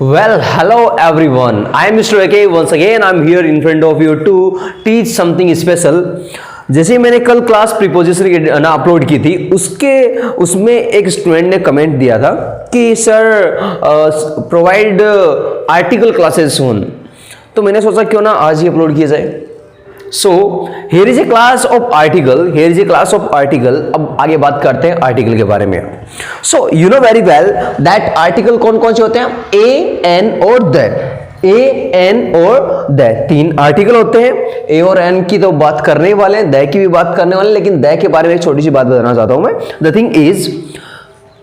Well, hello everyone. I am Mr. AK. Once again, I am here in front of you to teach something special. जैसे मैंने कल class preposition ना upload की थी, उसमें एक स्टूडेंट ने कमेंट दिया था कि सर प्रोवाइड आर्टिकल क्लासेस सून। तो मैंने सोचा क्यों ना आज ही अपलोड किया जाए। So here is A class of article. अब आगे बात करते हैं आर्टिकल के बारे में। So you know very well that article कौन कौन से होते हैं? ए, एन और द। ए, एन और द, तीन आर्टिकल होते हैं। ए और एन की तो बात करने वाले हैं, द की भी बात करने वाले हैं, लेकिन द के बारे में एक छोटी सी बात बताना चाहता हूं मैं। द थिंग इज,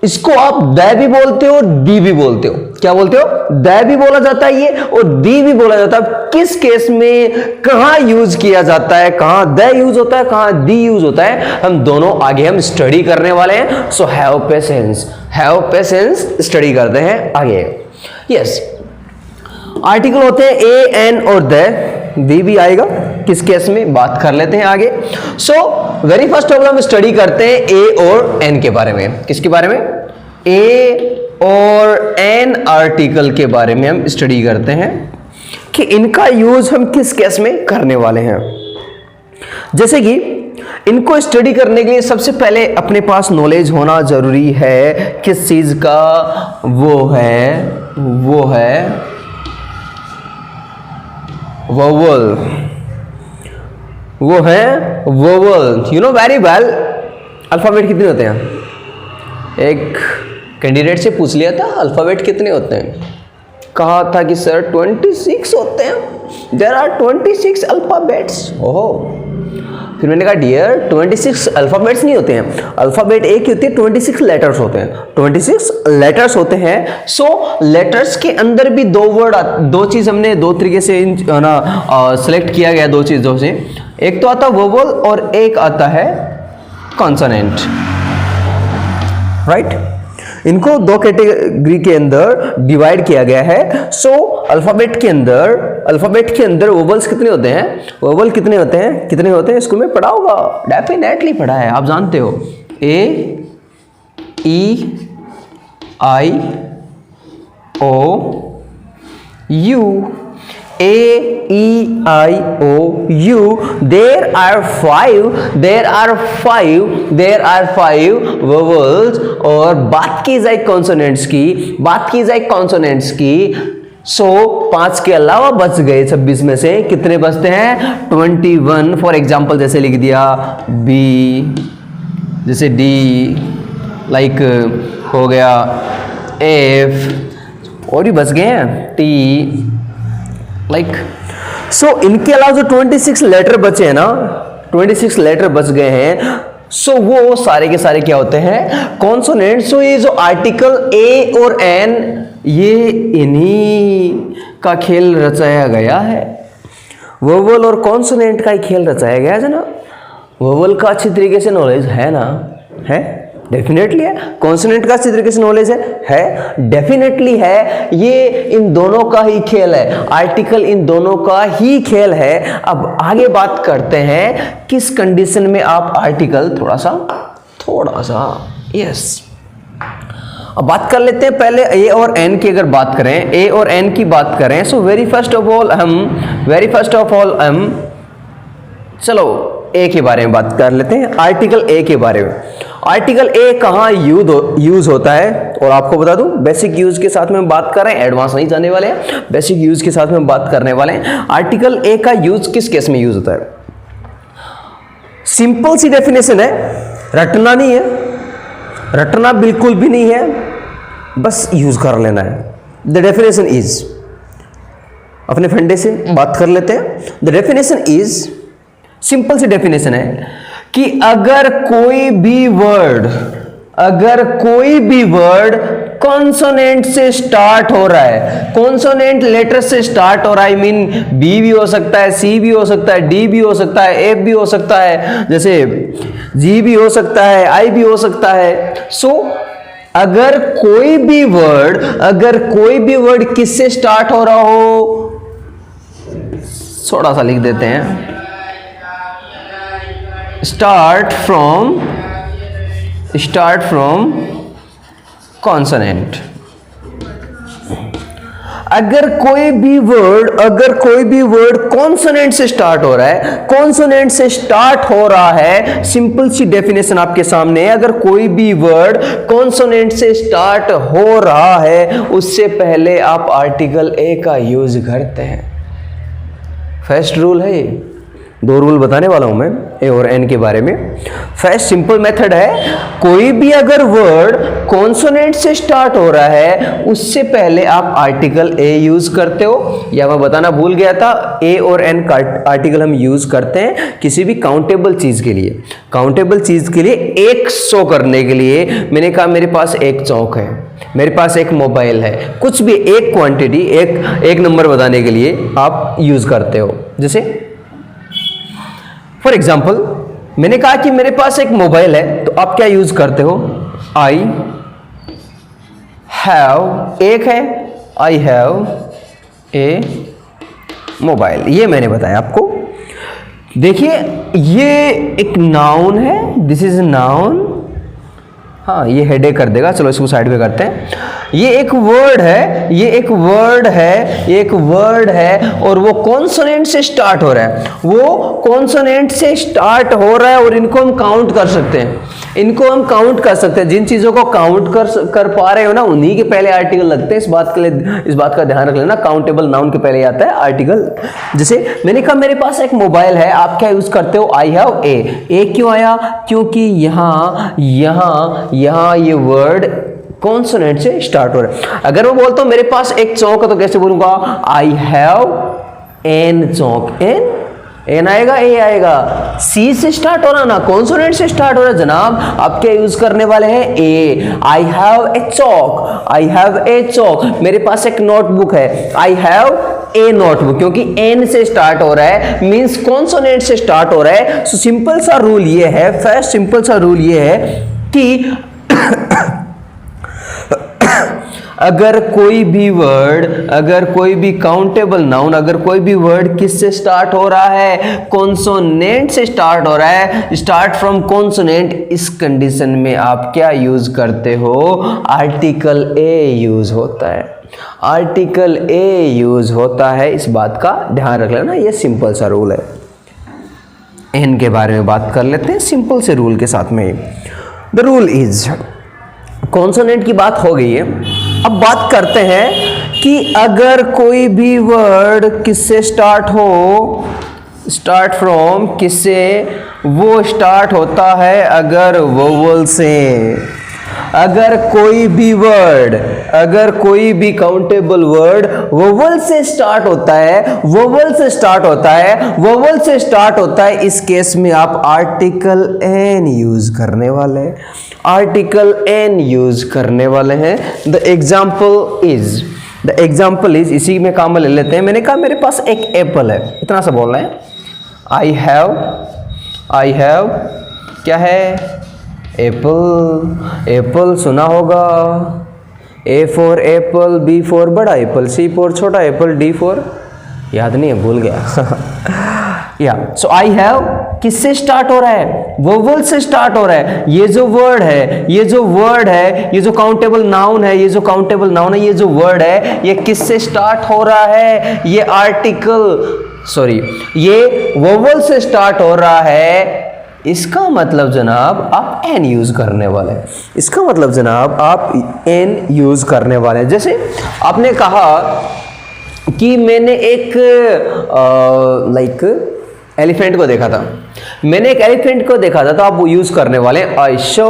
इसको आप द भी बोलते हो, दी भी बोलते हो। क्या बोलते हो? द भी बोला जाता है ये, और दी भी बोला जाता है। किस केस में कहां यूज किया जाता है, कहां द यूज होता है, कहां दी यूज होता है, हम दोनों आगे हम स्टडी करने वाले हैं। सो हैव पेशेंस, स्टडी करते हैं आगे। यस, आर्टिकल होते हैं ए, एन और द। दी भी आएगा, किस केस में बात कर लेते हैं आगे। So very first of all हम स्टडी करते हैं ए और एन के बारे में। किसके बारे में? ए और एन आर्टिकल के बारे में हम स्टडी करते हैं कि इनका यूज हम किस केस में करने वाले हैं। जैसे कि इनको स्टडी करने के लिए सबसे पहले अपने पास नॉलेज होना जरूरी है। किस चीज का? वो है vowel. You know very well, alphabet कितने होते हैं? एक कैंडिडेट से पूछ लिया था अल्फाबेट कितने होते हैं, कहा था कि सर 26 होते हैं। There are 26 alphabets. ओहो, फिर मैंने कहा डियर 26 अल्फाबेट्स नहीं होते हैं, अल्फाबेट एक ही होती है, 26 लेटर्स होते हैं। 26 लेटर्स होते हैं। सो लेटर्स के अंदर भी दो चीज हमने दो तरीके से सिलेक्ट किया गया। दो चीजों से, एक तो आता है वोवल और एक आता है कॉन्सोनेंट, राइट? इनको दो कैटेगरी के अंदर डिवाइड किया गया है। सो अल्फाबेट के अंदर वोवल्स कितने होते हैं? वोवल कितने होते हैं? स्कूल में पढ़ा होगा, डेफिनेटली पढ़ा है, आप जानते हो। ए, ई, आई, ओ, you. A, E, I, O, U. There are five vowels। और बात की जाए कॉन्सोनेंट्स की, सो 5 के अलावा बच गए 26 में से। कितने बचते हैं? 21। फॉर एग्जाम्पल जैसे लिख दिया B, जैसे D, लाइक हो गया F, और भी बच गए हैं T, लाइक। सो इनके अलावा जो 26 लेटर बचे हैं ना, 26 लेटर बच गए हैं, सो वो सारे के सारे क्या होते हैं? कॉन्सोनेंट। सो ये जो आर्टिकल ए और एन, ये इन्हीं का खेल रचाया गया है। वोवल और कॉन्सोनेंट का ही खेल रचाया गया है ना। वोवल का अच्छी तरीके से नॉलेज है ना? है, डेफिनेटली है। कॉन्सोनेंट का अच्छी तरीके से नॉलेज है, डेफिनेटली है। ये इन दोनों का ही खेल है, आर्टिकल इन दोनों का ही खेल है। अब आगे बात करते हैं किस कंडीशन में आप आर्टिकल थोड़ा सा यस। अब बात कर लेते हैं पहले ए और एन की। अगर बात करें, so very first of all हम चलो ए के बारे में बात कर लेते हैं। आर्टिकल ए के बारे में। आर्टिकल ए कहाँ यूज होता है? और आपको बता दूं, बेसिक यूज के साथ में हम बात कर रहे हैं, एडवांस नहीं जाने वाले हैं, बेसिक यूज के साथ में हम बात करने वाले हैं। आर्टिकल ए का यूज किस केस में यूज होता है? सिंपल सी डेफिनेशन है, रटना नहीं है, रटना बिल्कुल भी नहीं है, बस यूज कर लेना है। द डेफिनेशन इज, अपने फंडे से बात कर लेते हैं। द डेफिनेशन इज, सिंपल सी डेफिनेशन है कि अगर कोई भी वर्ड कॉन्सोनेंट से स्टार्ट हो रहा है, कॉन्सोनेंट लेटर से स्टार्ट हो रहा है, आई मीन बी भी हो सकता है, सी भी हो सकता है, डी भी हो सकता है, एफ भी हो सकता है, जैसे जी भी हो सकता है, आई भी हो सकता है। सो अगर कोई भी वर्ड किससे स्टार्ट हो रहा हो, थोड़ा सा लिख देते हैं, स्टार्ट फ्रॉम कॉन्सोनेंट। अगर कोई भी वर्ड कॉन्सोनेंट से स्टार्ट हो रहा है, कॉन्सोनेंट से स्टार्ट हो रहा है, सिंपल सी डेफिनेशन आपके सामने है। अगर कोई भी वर्ड कॉन्सोनेंट से स्टार्ट हो रहा है, उससे पहले आप आर्टिकल ए का यूज करते हैं। फर्स्ट रूल है ये। दो रूल बताने वाला हूं मैं ए और एन के बारे में। फर्स्ट सिंपल मेथड है, कोई भी अगर वर्ड कॉन्सोनेंट से स्टार्ट हो रहा है, उससे पहले आप आर्टिकल ए यूज करते हो। या मैं बताना भूल गया था, ए और एन का आर्टिकल हम यूज करते हैं किसी भी काउंटेबल चीज के लिए। काउंटेबल चीज के लिए एक शो करने के लिए मैंने कहा मेरे पास एक चौक है, मेरे पास एक मोबाइल है, कुछ भी एक क्वांटिटी, एक नंबर बताने के लिए आप यूज करते हो। जैसे फॉर एग्जाम्पल मैंने कहा कि मेरे पास एक मोबाइल है, तो आप क्या यूज करते हो? आई हैव, एक है, आई हैव ए मोबाइल, ये मैंने बताया आपको। देखिए ये एक नाउन है, दिस इज नाउन। हाँ ये हेडेक कर देगा, चलो इसको साइड पे करते हैं। ये एक वर्ड है, ये एक वर्ड है, ये एक वर्ड है, और वो कॉन्सोनेंट से स्टार्ट हो रहा है, वो कॉन्सोनेंट से स्टार्ट हो रहा है, और इनको हम काउंट कर सकते हैं, इनको हम काउंट कर सकते हैं। जिन चीजों को काउंट कर पा रहे हो ना, उन्हीं के पहले आर्टिकल लगते हैं। इस बात के लिए, इस बात का ध्यान रख लेना, काउंटेबल नाउन के पहले आता है आर्टिकल। जैसे मैंने कहा मेरे पास एक मोबाइल है, आप क्या यूज करते हो? आई हैव ए क्यों आया? क्योंकि यहां ये वर्ड कॉन्सोनेंट से स्टार्ट हो रहा है। अगर मैं बोलता हूं मेरे पास एक चौक है, तो कैसे बोलूंगा? आई हैव एन चौक। एन आएगा, ए आएगा। सी से स्टार्ट हो रहा ना, कॉन्सोनेंट से स्टार्ट हो रहा जनाब, आप क्या यूज करने वाले हैं? A. I have a chalk, I have a chalk. मेरे पास एक नोटबुक है, आई हैव ए नोटबुक, क्योंकि एन से स्टार्ट हो रहा है, मींस कॉन्सोनेंट से स्टार्ट हो रहा है। सो सिंपल सा रूल ये है, फर्स्ट सिंपल सा रूल ये है कि अगर कोई भी वर्ड, अगर कोई भी काउंटेबल नाउन, अगर कोई भी वर्ड किससे स्टार्ट हो रहा है? कॉन्सोनेंट से स्टार्ट हो रहा है, स्टार्ट फ्रॉम कॉन्सोनेंट, इस कंडीशन में आप क्या यूज करते हो? आर्टिकल ए यूज होता है, आर्टिकल ए यूज होता है। इस बात का ध्यान रख लेना, ये सिंपल सा रूल है। एन के बारे में बात कर लेते हैं सिंपल से रूल के साथ में। द रूल इज, कॉन्सोनेंट की बात हो गई है, अब बात करते हैं कि अगर कोई भी वर्ड किससे स्टार्ट हो, स्टार्ट फ्रॉम किससे? वो स्टार्ट होता है अगर वोवल से। अगर कोई भी वर्ड, अगर कोई भी काउंटेबल वर्ड वोवल से स्टार्ट होता है, वोवल से स्टार्ट होता है, वोवल से स्टार्ट होता है, इस केस में आप आर्टिकल एन यूज करने वाले हैं, आर्टिकल एन यूज करने वाले हैं। The example is, the example is, इसी में काम ले लेते हैं। मैंने कहा मेरे पास एक एप्पल है, इतना सा बोलना है। आई हैव क्या है? एप्पल। एप्पल सुना होगा, A for apple, B for बड़ा एप्पल, सी फॉर छोटा एप्पल, डी फॉर, याद नहीं है, भूल गया। या सो आई हैव किससे स्टार्ट हो रहा है? वोवल से स्टार्ट हो रहा है। ये जो वर्ड है, ये जो वर्ड है, ये जो काउंटेबल नाउन है, ये जो काउंटेबल नाउन है, ये जो वर्ड है, ये किससे स्टार्ट हो रहा है? ये आर्टिकल, सॉरी, ये वोवल से स्टार्ट हो रहा है। इसका मतलब जनाब आप एन यूज करने वाले हैं, इसका मतलब जनाब आप एन यूज करने वाले हैं। जैसे आपने कहा कि मैंने एक एलिफेंट को देखा था, मैंने एक एलिफेंट को देखा था, तो आप वो यूज करने वाले हैं आई सॉ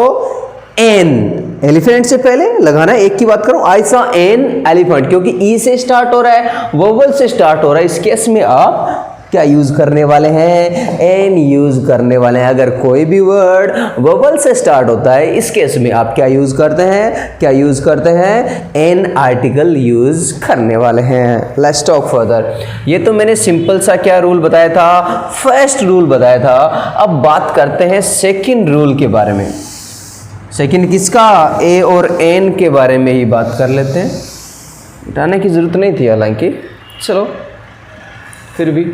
एन। एलिफेंट से पहले लगाना है, एक की बात करूं, आई सॉ एन एलिफेंट, क्योंकि ई से स्टार्ट हो रहा है, वोवल से स्टार्ट हो रहा है। इस केस में आप क्या यूज करने वाले हैं? एन यूज करने वाले हैं। अगर कोई भी वर्ड वोवल से स्टार्ट होता है, इस केस में आप क्या यूज करते हैं? क्या यूज करते हैं? एन आर्टिकल यूज करने वाले हैं। Let's talk further. ये तो मैंने सिंपल सा क्या रूल बताया था? फर्स्ट रूल बताया था। अब बात करते हैं सेकंड रूल के बारे में। सेकंड किसका? ए और एन के बारे में ही बात कर लेते हैं। हटाने की जरूरत नहीं थी हालांकि, चलो फिर भी।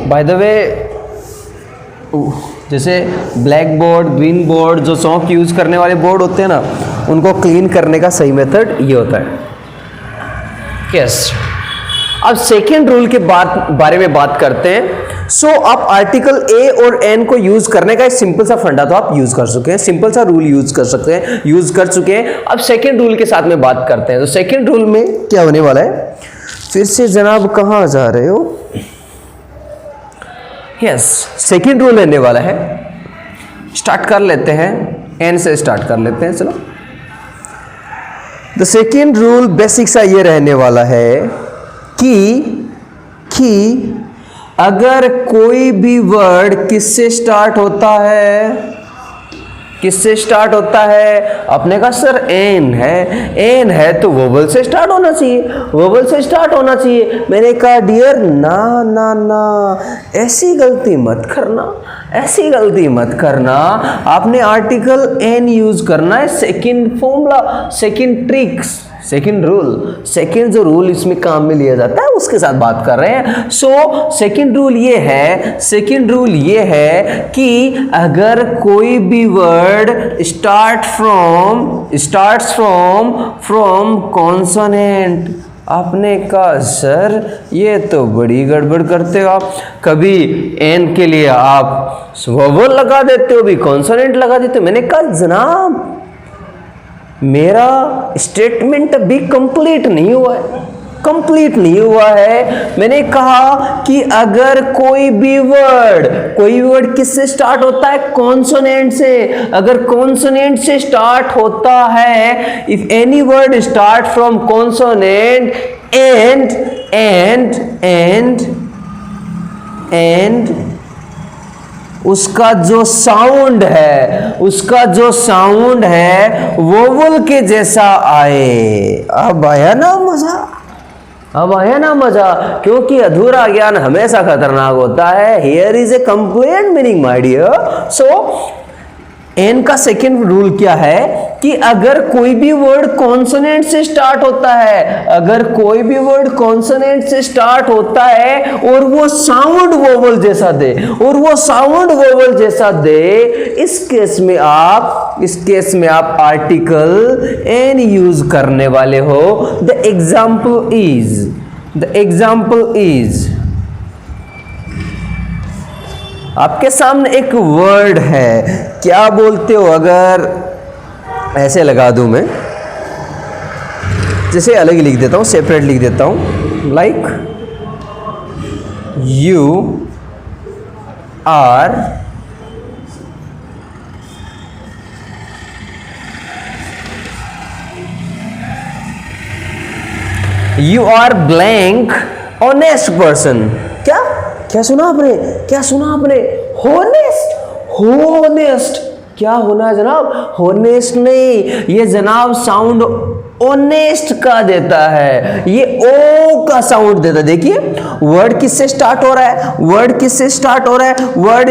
बाय द वे जैसे ब्लैक बोर्ड, ग्रीन बोर्ड, जो चौक यूज करने वाले बोर्ड होते हैं ना, उनको क्लीन करने का सही मेथड ये होता है। यस, अब सेकेंड रूल के बारे में बात करते हैं। सो आप आर्टिकल ए और एन को यूज करने का एक सिंपल सा फंडा तो आप यूज कर चुके हैं, सिंपल सा रूल यूज कर चुके हैं। अब सेकेंड रूल के साथ में बात करते हैं। तो सेकेंड रूल में क्या होने वाला है, फिर से जनाब कहां जा रहे हो? यस, सेकेंड रूल रहने वाला है, स्टार्ट कर लेते हैं, एन से स्टार्ट कर लेते हैं। चलो, द सेकेंड रूल बेसिक सा ये रहने वाला है कि अगर कोई भी वर्ड किससे स्टार्ट होता है, किससे स्टार्ट होता है? अपने का सर एन है तो वोवल से स्टार्ट होना चाहिए, वोवल से स्टार्ट होना चाहिए। मैंने कहा डियर ना ना ना, ऐसी गलती मत करना, ऐसी गलती मत करना। आपने आर्टिकल एन यूज करना है। Second formula, second tricks, second rule, second जो रूल इसमें काम में लिया जाता है उसके साथ बात कर रहे हैं। सो सेकंड रूल ये है, सेकंड रूल ये है कि अगर कोई भी वर्ड स्टार्ट्स फ्रॉम कॉन्सोनेंट, आपने कहा सर ये तो बड़ी गड़बड़ करते हो आप, कभी एन के लिए आप वोवल लगा देते हो, भी कॉन्सोनेंट लगा देते हो। मैंने कहा जनाब मेरा स्टेटमेंट अभी कंप्लीट नहीं हुआ है, कंप्लीट नहीं हुआ है। मैंने कहा कि अगर कोई भी वर्ड किससे स्टार्ट होता है? कॉन्सोनेंट से। अगर कॉन्सोनेंट से स्टार्ट होता है, if any word start from consonant and उसका जो साउंड है वोवल के जैसा आए। अब आया ना मजा, क्योंकि अधूरा ज्ञान हमेशा खतरनाक होता है। Here is a complete meaning my dear. So n का सेकेंड रूल क्या है कि अगर कोई भी वर्ड कॉन्सोनेंट से स्टार्ट होता है, अगर कोई भी वर्ड कॉन्सोनेंट से स्टार्ट होता है और वो साउंड वोवल जैसा दे, इस केस में आप आर्टिकल एन यूज करने वाले हो। द एग्जाम्पल इज आपके सामने एक वर्ड है, क्या बोलते हो? अगर ऐसे लगा दूं मैं, जैसे अलग ही लिख देता हूं, सेपरेट लिख देता हूं, like you are blank honest person. क्या सुना आपने? होनेस्ट क्या होना है जनाब? होनेस्ट नहीं, ये जनाब साउंड ऑनेस्ट का देता है, ये ओ का साउंड देता है। देखिए वर्ड किससे स्टार्ट हो रहा है? वर्ड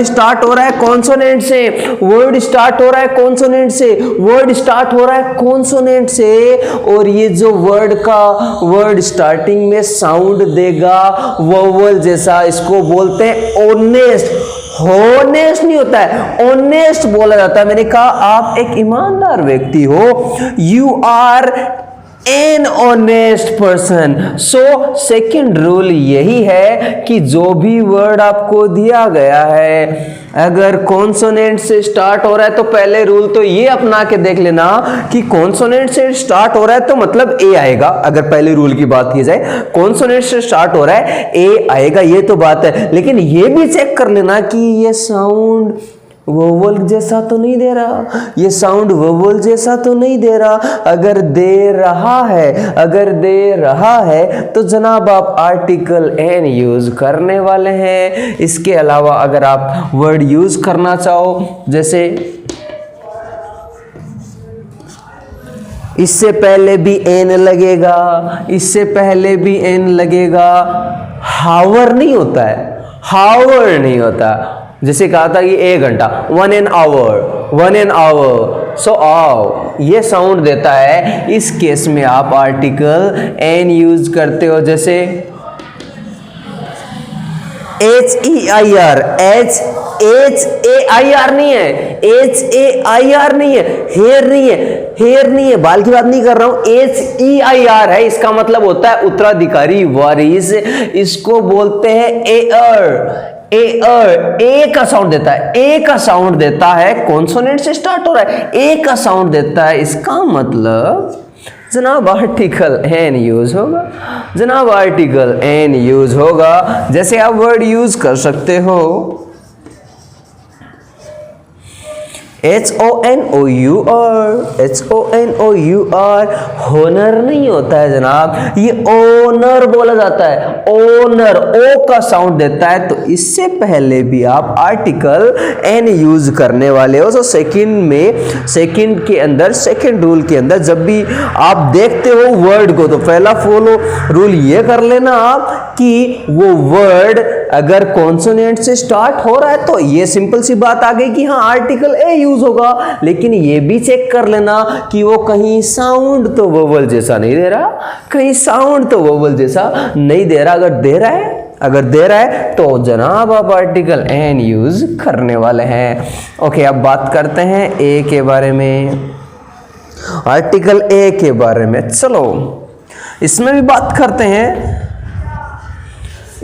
स्टार्ट हो रहा है कॉन्सोनेंट से, और ये जो वर्ड स्टार्टिंग में साउंड देगा वोवल जैसा, इसको बोलते हैं ऑनेस्ट। होनेस्ट नहीं होता है, ऑनेस्ट बोला जाता है। मैंने कहा आप एक ईमानदार व्यक्ति हो, you are an honest person. So second rule यही है कि जो भी वर्ड आपको दिया गया है अगर कॉन्सोनेंट से स्टार्ट हो रहा है, तो पहले रूल तो ये अपना के देख लेना कि कॉन्सोनेंट से स्टार्ट हो रहा है तो मतलब ए आएगा। अगर पहले रूल की बात की जाए, कॉन्सोनेंट से स्टार्ट हो रहा है ए आएगा, ये तो बात है। लेकिन ये भी चेक कर लेना कि ये साउंड वोवल जैसा तो नहीं दे रहा, ये साउंड वोवल जैसा तो नहीं दे रहा। अगर दे रहा है तो जनाब आप आर्टिकल एन यूज करने वाले हैं। इसके अलावा अगर आप वर्ड यूज करना चाहो, जैसे इससे पहले भी एन लगेगा, हावर नहीं होता। जैसे कहा था कि 1 घंटा, 1 आवर। सो आओ ये साउंड देता है। इस केस में आप आर्टिकल एन यूज करते हो। जैसे HEIR, HAIR नहीं है, HAIR नहीं है, हेयर नहीं है, हेयर नहीं है, बाल की बात नहीं कर रहा हूं, HEIR है। इसका मतलब होता है उत्तराधिकारी, वारिस। इसको बोलते हैं एयर। एयर, ए का साउंड देता है, ए का साउंड देता है, कॉन्सोनेंट से स्टार्ट हो रहा है, ए का साउंड देता है। इसका मतलब जनाब आर्टिकल एन यूज होगा, जनाब आर्टिकल एन यूज होगा। जैसे आप वर्ड यूज कर सकते हो HONOUR, HONOUR, होनर नहीं होता है जनाब, ये ओनर बोला जाता है, ओनर, ओ का साउंड देता है। तो इससे पहले भी आप आर्टिकल एन यूज करने वाले हो। तो सेकंड में, सेकंड के अंदर, सेकंड रूल के अंदर जब भी आप देखते हो वर्ड को, तो पहला फॉलो रूल ये कर लेना आप कि वो वर्ड अगर कॉन्सोनेंट से स्टार्ट हो रहा है तो ये सिंपल सी बात आ गई कि हाँ आर्टिकल ए यूज होगा। लेकिन ये भी चेक कर लेना कि वो कहीं साउंड तो वोवल जैसा नहीं दे रहा, कहीं साउंड तो वोवल जैसा नहीं दे रहा। अगर दे रहा है, अगर दे रहा है तो जनाब आप आर्टिकल एन यूज करने वाले हैं। ओके, अब बात करते हैं ए के बारे में, आर्टिकल ए के बारे में। चलो इसमें भी बात करते हैं।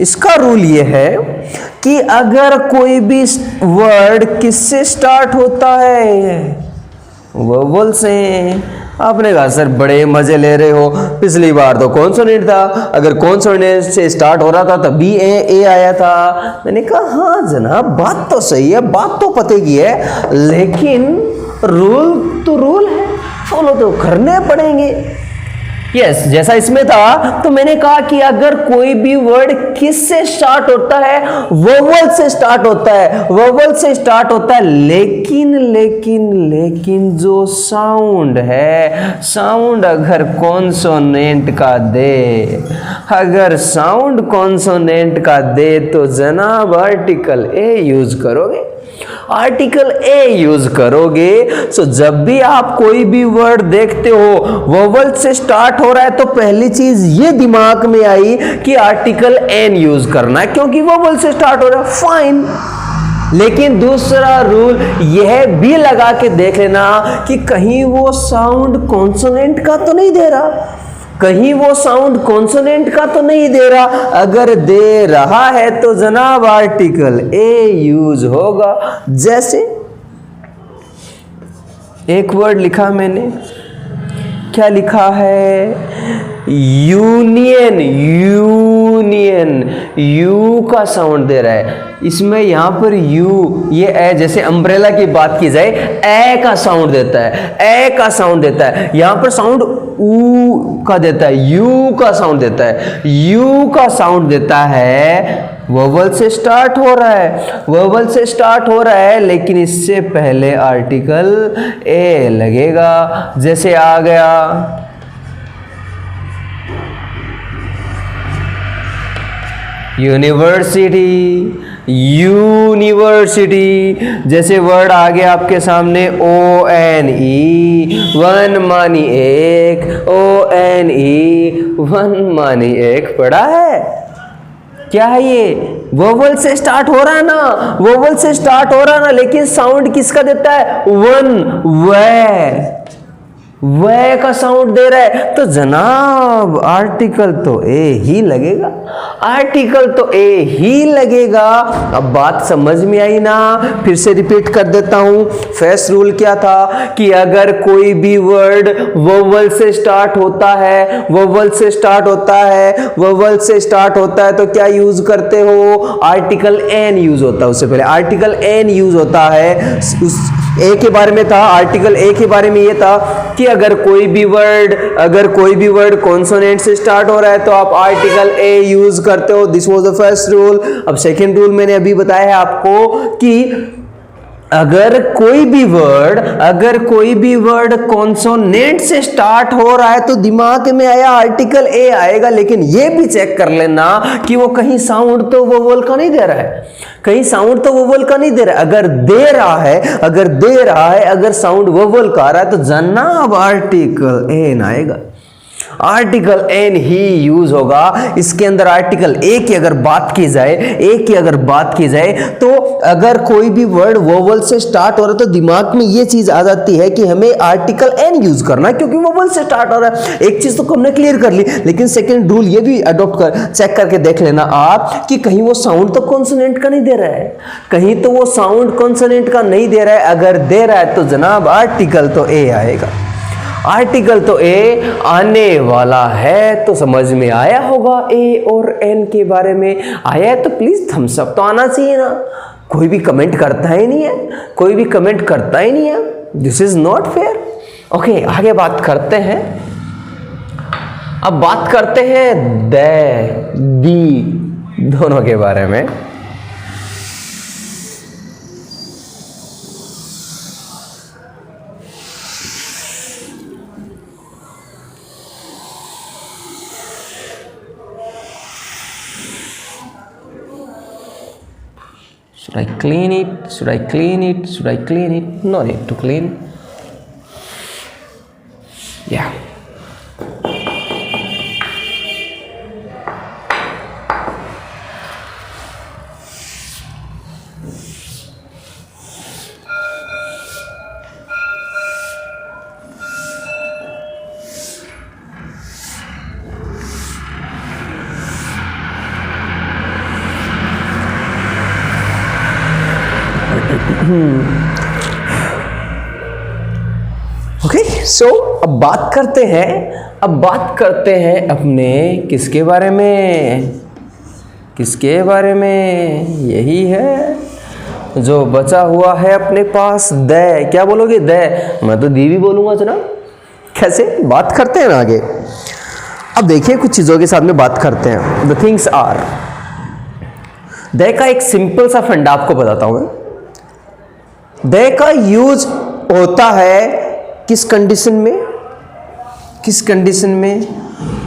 इसका रूल ये है कि अगर कोई भी वर्ड किससे स्टार्ट होता है, वोवल से। आपने कहा सर बड़े मजे ले रहे हो, पिछली बार तो कॉन्सोनेंट था, अगर कॉन्सोनेंट से स्टार्ट हो रहा था तब भी ए आया था। मैंने कहा हाँ जनाब बात तो सही है, बात तो पते की है, लेकिन रूल तो रूल है, फॉलो तो करने पड़ेंगे। यस, जैसा इसमें था तो मैंने कहा कि अगर कोई भी वर्ड किस से स्टार्ट होता है, वोवल से स्टार्ट होता है, वोवल से स्टार्ट होता है, लेकिन लेकिन लेकिन जो साउंड है, साउंड अगर कॉन्सोनेंट का दे, अगर साउंड कॉन्सोनेंट का दे तो जनाब आर्टिकल ए यूज करोगे, आर्टिकल ए यूज करोगे। सो जब भी आप कोई भी वर्ड देखते हो वोवल से स्टार्ट हो रहा है तो पहली चीज ये दिमाग में आई कि आर्टिकल एन यूज करना है क्योंकि वोवल से स्टार्ट हो रहा है, फाइन। लेकिन दूसरा रूल यह भी लगा के देख लेना कि कहीं वो साउंड कॉन्सोनेंट का तो नहीं दे रहा, कहीं वो साउंड कॉन्सोनेंट का तो नहीं दे रहा। अगर दे रहा है तो जनाब आर्टिकल ए यूज होगा। जैसे एक वर्ड लिखा मैंने, क्या लिखा है, यूनियन, यूनियन, यू का साउंड दे रहा है। इसमें यहां पर यू, ये ए, जैसे अम्ब्रेला की बात की जाए, ए का साउंड देता है, ए का साउंड देता है। यहां पर साउंड ऊ का देता है, यू का साउंड देता है, यू का साउंड देता है। वोवल से स्टार्ट हो रहा है, वोवल से स्टार्ट हो रहा है, लेकिन इससे पहले आर्टिकल ए लगेगा। जैसे आ गया यूनिवर्सिटी, यूनिवर्सिटी। जैसे वर्ड आ गया आपके सामने ONE, वन मानी एक, ONE, वन मानी एक, पढ़ा है? क्या है ये? वोवल से स्टार्ट हो रहा है ना, वोवल से स्टार्ट हो रहा है ना, लेकिन साउंड किसका देता है? वन, वह का साउंड दे रहा है। तो जनाब आर्टिकल तो ए ही लगेगा, आर्टिकल तो ए ही लगेगा। अब बात समझ में आई ना? फिर से रिपीट कर देता हूं। फर्स्ट रूल क्या था कि अगर कोई भी वर्ड वोवल से स्टार्ट होता है, वोवल से स्टार्ट होता है, वोवल से स्टार्ट होता है तो क्या यूज करते हो? आर्टिकल एन यूज होता है। उससे पहले आर्टिकल एन यूज होता है। उस ए के बारे में था, आर्टिकल ए के बारे में ये था कि अगर कोई भी वर्ड कॉन्सोनेंट से स्टार्ट हो रहा है तो आप आर्टिकल ए यूज करते हो। This was the first rule. अब सेकंड रूल मैंने अभी बताया है आपको कि अगर कोई भी वर्ड कॉन्सोनेंट से स्टार्ट हो रहा है तो दिमाग में आया आर्टिकल ए आएगा, लेकिन ये भी चेक कर लेना कि वो कहीं साउंड तो वोवल का नहीं दे रहा है, कहीं साउंड तो वोवल का नहीं दे रहा है। अगर दे रहा है, अगर साउंड वोवल का आ रहा है तो जनाब आर्टिकल एन आएगा, आर्टिकल एन ही यूज होगा। इसके अंदर आर्टिकल ए की अगर बात की जाए, तो अगर कोई भी वर्ड वोवल से स्टार्ट हो रहा है तो दिमाग में ये चीज आ जाती है कि हमें आर्टिकल एन यूज करना है, क्योंकि वोवल से स्टार्ट हो रहा है। एक चीज तो हमने क्लियर कर ली, लेकिन सेकंड रूल ये भी अडॉप्ट कर चेक करके देख लेना आप कि कहीं वो साउंड तो कॉन्सोनेंट का नहीं दे रहा है, कहीं तो वो साउंड कॉन्सोनेंट का नहीं दे रहा है। अगर दे रहा है तो जनाब आर्टिकल तो ए आएगा, आर्टिकल तो ए आने वाला है। तो समझ में आया होगा ए और एन के बारे में। आया है तो प्लीज थम्स अप तो आना चाहिए ना। कोई भी कमेंट करता ही नहीं है, this is not fair. Okay, आगे बात करते हैं। अब बात करते हैं दे दी दोनों के बारे में। Should I clean it? No need to clean. Yeah. Okay, so अब बात करते हैं अपने किसके बारे में, यही है जो बचा हुआ है अपने पास। दे, क्या बोलोगे? दे, मैं तो दी भी बोलूंगा जनाब। कैसे बात करते हैं ना आगे। अब देखिए कुछ चीजों के साथ में बात करते हैं। द थिंग्स आर, दे का एक सिंपल सा फंडा आपको बताता हूं मैं। दे का यूज होता है किस कंडीशन में?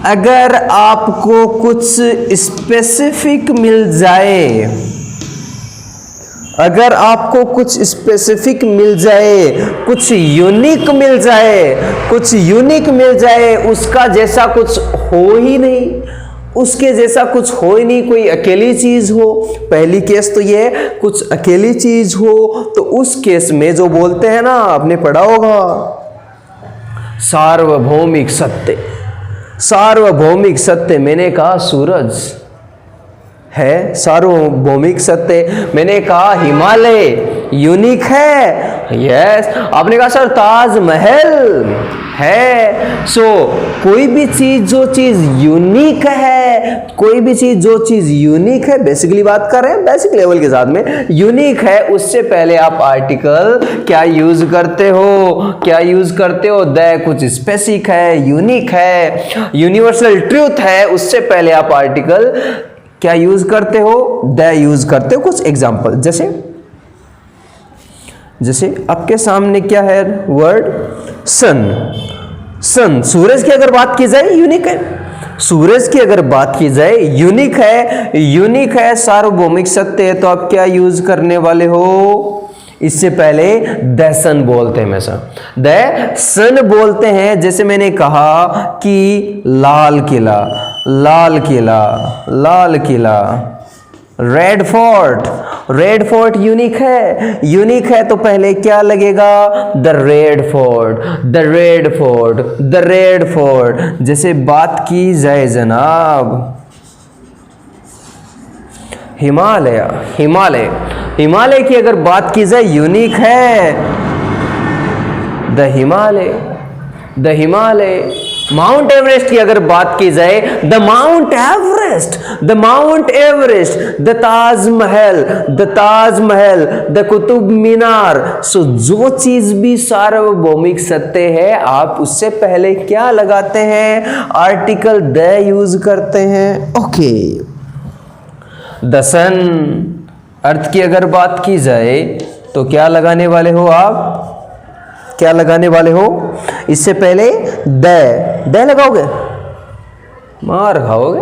अगर आपको कुछ स्पेसिफिक मिल जाए, कुछ यूनिक मिल जाए, उसका जैसा कुछ हो ही नहीं, कोई अकेली चीज हो। पहली केस तो ये कुछ अकेली चीज हो, तो उस केस में जो बोलते हैं ना, आपने पढ़ा होगा सार्वभौमिक सत्य। मैंने कहा सूरज है सार्वभौमिक सत्य, मैंने कहा हिमालय यूनिक है, यस। आपने कहा सर ताजमहल है। सो कोई भी चीज जो चीज यूनिक है, बेसिकली बात कर रहे हैं बेसिक लेवल के साथ में, यूनिक है, उससे पहले आप आर्टिकल क्या यूज करते हो? द कुछ स्पेसिफिक है, यूनिक है, यूनिवर्सल ट्रूथ है, उससे पहले आप आर्टिकल क्या यूज करते हो? द यूज करते हो। कुछ एग्जांपल जैसे आपके सामने क्या है वर्ड? सन। सूरज की अगर बात की जाए यूनिक है, सार्वभौमिक सत्य है, तो आप क्या यूज करने वाले हो? इससे पहले द सन बोलते हैं, हमेशा द सन बोलते हैं। जैसे मैंने कहा कि Lal Qila, red fort unique है, तो पहले क्या लगेगा? The red fort. जैसे बात की जाए जनाब हिमालय की अगर बात की जाए, यूनिक है द हिमालय। माउंट एवरेस्ट की अगर बात की जाए, the Mount Everest, the Taj Mahal, the Qutub Minar. So जो चीज भी सार्वभौमिक सत्य है, आप उससे पहले क्या लगाते हैं? आर्टिकल द यूज करते हैं। ओके, द सन, अर्थ की अगर बात की जाए तो क्या लगाने वाले हो आप? इससे पहले द लगाओगे, मार खाओगे।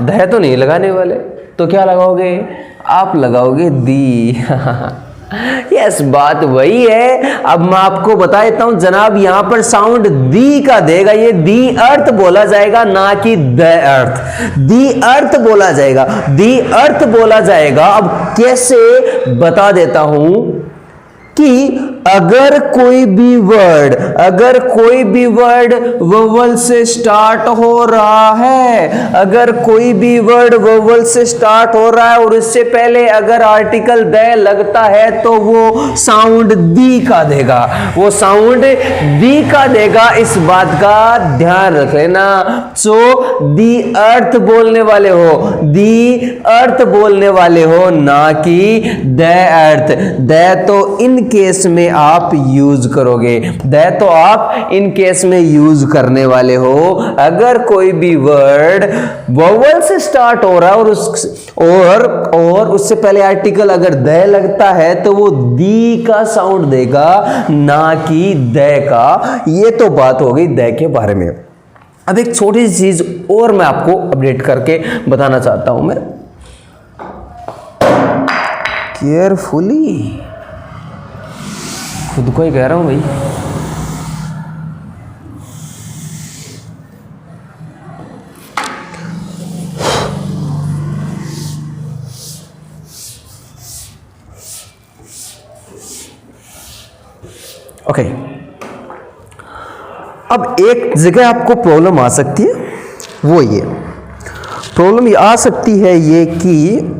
द तो नहीं लगाने वाले, तो क्या लगाओगे? आप लगाओगे दी। ये यस, बात वही है। अब मैं आपको बता देता हूं जनाब, यहां पर साउंड दी का देगा, ये दी अर्थ बोला जाएगा, ना कि द अर्थ। दी अर्थ बोला जाएगा, दी अर्थ बोला जाएगा। अब कैसे बता देता हूं कि अगर कोई भी वर्ड वोवल से स्टार्ट हो रहा है, अगर कोई भी वर्ड वोवल से स्टार्ट हो रहा है और इससे पहले अगर आर्टिकल द लगता है तो वो साउंड दी का देगा, वो साउंड दी का देगा। इस बात का ध्यान रख लेना। सो दी अर्थ बोलने वाले हो, दी अर्थ बोलने वाले हो, ना कि द अर्थ। द तो इन केस में आप यूज करोगे, द तो आप इन केस में यूज करने वाले हो। अगर कोई भी वर्ड वोवल से स्टार्ट हो रहा है और उससे पहले आर्टिकल अगर द लगता है तो वो दी का साउंड देगा, ना कि द का। ये तो बात हो गई द के बारे में। अब एक छोटी सी चीज और मैं आपको अपडेट करके बताना चाहता हूं। मैं केयरफुली खुद को ही कह रहा हूं भाई। ओके, अब एक जगह आपको प्रॉब्लम आ सकती है, वो ये प्रॉब्लम आ सकती है ये कि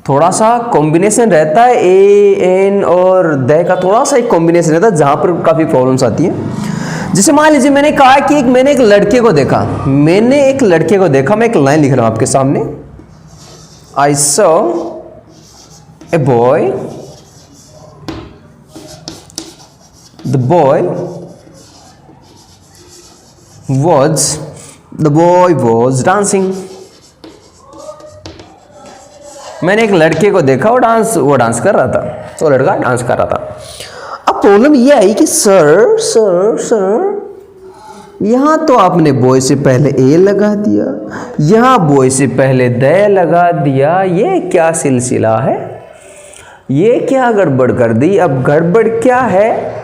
थोड़ा सा कॉम्बिनेशन रहता है, ए एन और द का थोड़ा सा एक कॉम्बिनेशन रहता है जहां पर काफी प्रॉब्लम्स आती है। जैसे मान लीजिए मैंने कहा कि मैंने एक लड़के को देखा, मैं एक लाइन लिख रहा हूं आपके सामने। I saw a boy, the boy was dancing. मैंने एक लड़के को देखा, वो डांस कर रहा था, तो लड़का डांस कर रहा था। अब प्रॉब्लम ये आई कि सर यहां तो आपने बॉय से पहले ए लगा दिया, यहां बॉय से पहले द लगा दिया, ये क्या सिलसिला है, ये क्या गड़बड़ कर दी। अब गड़बड़ क्या है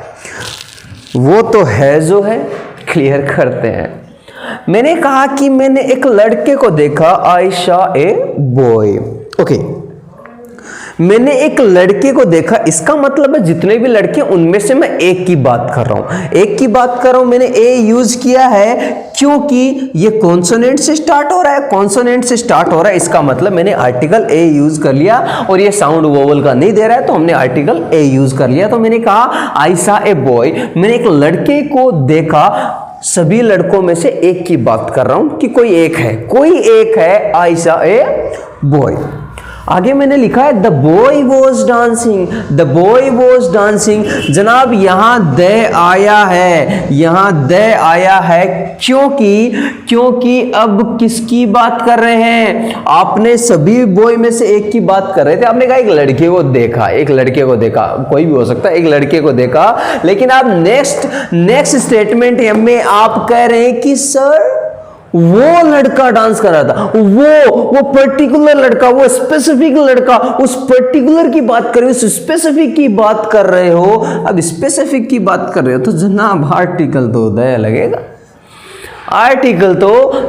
वो तो है जो है, क्लियर करते हैं। मैंने कहा कि मैंने एक लड़के को देखा, I saw a boy. Okay, मैंने एक लड़के को देखा, इसका मतलब है जितने भी लड़के उनमें से मैं एक की बात कर रहा हूं। मैंने ए यूज किया है क्योंकि ये कॉन्सोनेंट से स्टार्ट हो रहा है, इसका मतलब मैंने आर्टिकल ए यूज कर लिया, और ये साउंड वोवल का नहीं दे रहा है तो हमने आर्टिकल ए यूज कर लिया। तो मैंने कहा आई सॉ ए बॉय, मैंने एक लड़के को देखा। सभी लड़कों में से एक की बात कर रहा हूं कि कोई एक है, आई सॉ ए बॉय। आगे मैंने लिखा है द बॉय वॉज डांसिंग। जनाब यहां द आया है, क्योंकि अब किसकी बात कर रहे हैं, आपने सभी बॉय में से एक की बात कर रहे थे। आपने कहा एक लड़के को देखा, कोई भी हो सकता है, एक लड़के को देखा। लेकिन आप नेक्स्ट स्टेटमेंट में आप कह रहे हैं कि सर वो लड़का डांस कर रहा था, वो पर्टिकुलर लड़का, वो स्पेसिफिक लड़का, उस पर्टिकुलर की बात कर रहे हो, उस स्पेसिफिक की बात कर रहे हो। अब स्पेसिफिक की बात कर रहे हो तो जनाब आर्टिकल तो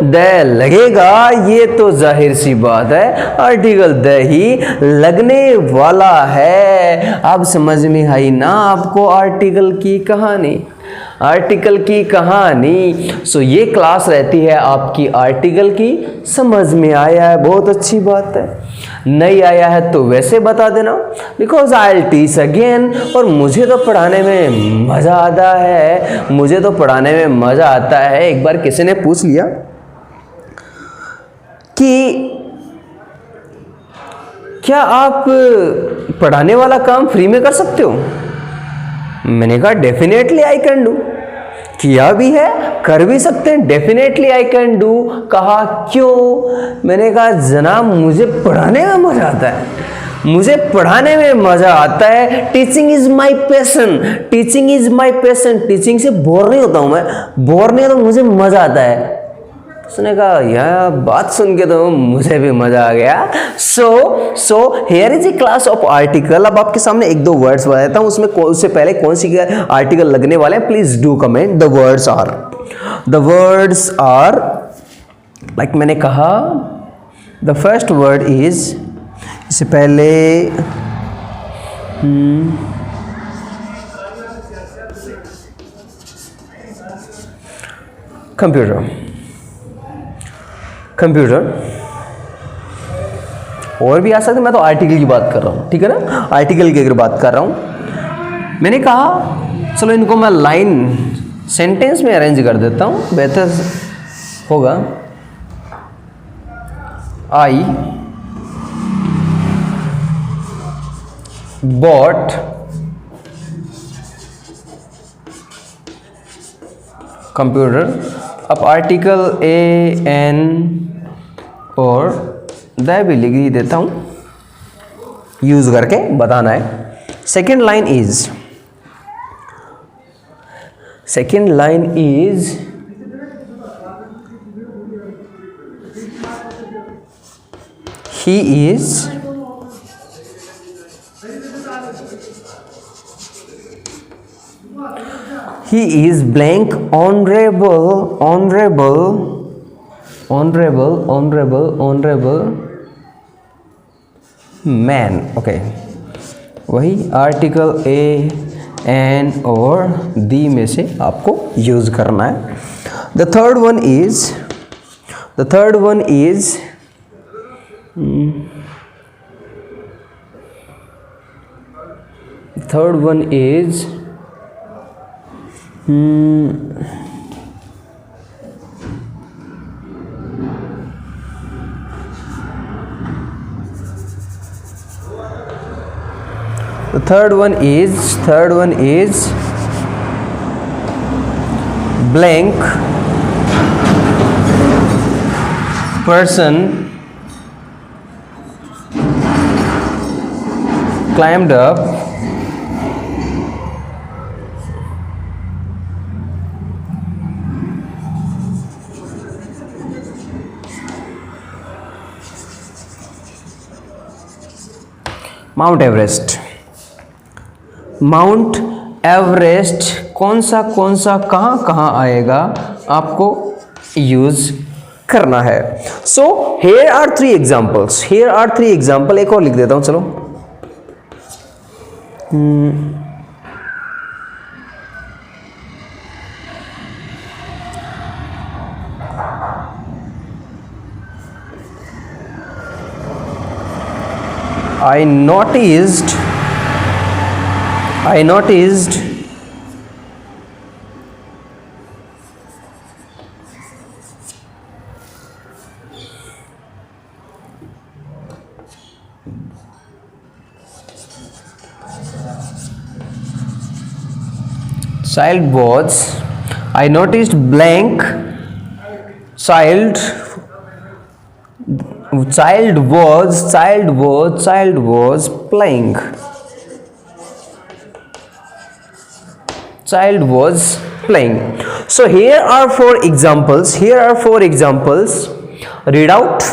द लगेगा, ये तो जाहिर सी बात है, आर्टिकल द ही लगने वाला है। अब समझ में आई ना आपको आर्टिकल की कहानी। सो ये क्लास रहती है आपकी आर्टिकल की। समझ में आया है, बहुत अच्छी बात है। नहीं आया है तो वैसे बता देना, because I will teach again. और मुझे तो पढ़ाने में मजा आता है। एक बार किसी ने पूछ लिया कि क्या आप पढ़ाने वाला काम फ्री में कर सकते हो? मैंने कहा डेफिनेटली आई कैन डू। किया भी है, कर भी सकते हैं, डेफिनेटली आई कैन डू। कहा क्यों? मैंने कहा जनाब मुझे पढ़ाने में मजा आता है, teaching is my passion. Teaching से बोर नहीं होता हूं मैं, मुझे मजा आता है। उसने कहा यह बात सुन के तो मुझे भी मजा आ गया। So here is a class of article. अब आपके सामने एक दो वर्ड्स बताता हूं, उसमें उससे पहले कौन सी आर्टिकल लगने वाले हैं please do comment. The words are like मैंने कहा द फर्स्ट वर्ड इज, इससे पहले कंप्यूटर और भी आ सकते, मैं तो आर्टिकल की बात कर रहा हूं, ठीक है ना, आर्टिकल की अगर बात कर रहा हूं। मैंने कहा चलो इनको मैं लाइन सेंटेंस में अरेंज कर देता हूं, बेहतर होगा। I bought computer. अब आर्टिकल ए एन और द भी लिख ही देता हूं, यूज करके बताना है। Second line is he is blank honorable man। Okay, वही आर्टिकल ए एन और दी में से आपको यूज करना है। The third one is blank person climbed up Mount Everest. कौन सा कहाँ आएगा आपको यूज करना है। So here are three examples, एक और लिख देता हूं चलो। I noticed child was playing so here are four examples read out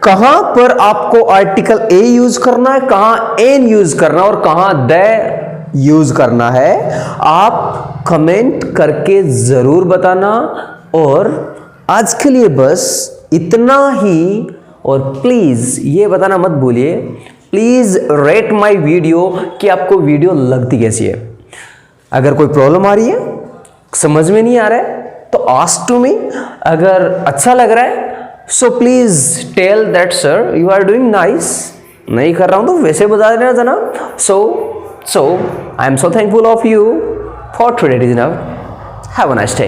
कहां पर आपको आर्टिकल ए यूज करना है, कहां एन यूज करना है और कहां द यूज करना है, आप कमेंट करके जरूर बताना। और आज के लिए बस इतना ही, और प्लीज ये बताना मत भूलिए, प्लीज रेट माय वीडियो कि आपको वीडियो लगती कैसी है। अगर कोई प्रॉब्लम आ रही है, समझ में नहीं आ रहा है, तो आस्क टू मी। अगर अच्छा लग रहा है so please tell that sir you are doing nice. नहीं कर रहा हूं तो वैसे बता देना जना। So I am so thankful of you for today. It is enough. Have a nice day.